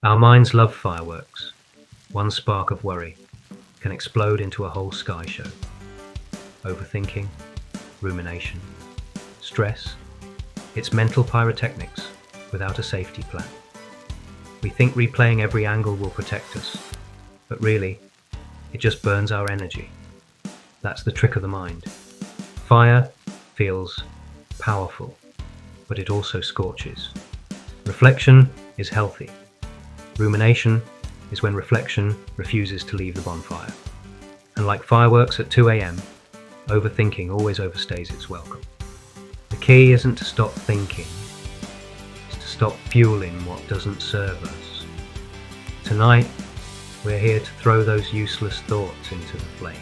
Our minds love fireworks. One spark of worry can explode into a whole sky show. Overthinking, rumination, stress, it's mental pyrotechnics without a safety plan. We think replaying every angle will protect us, but really, it just burns our energy. That's the trick of the mind. Fire feels powerful, but it also scorches. Reflection is healthy. Rumination is when reflection refuses to leave the bonfire. And like fireworks at 2 a.m., overthinking always overstays its welcome. The key isn't to stop thinking, it's to stop fueling what doesn't serve us. Tonight, we're here to throw those useless thoughts into the flame.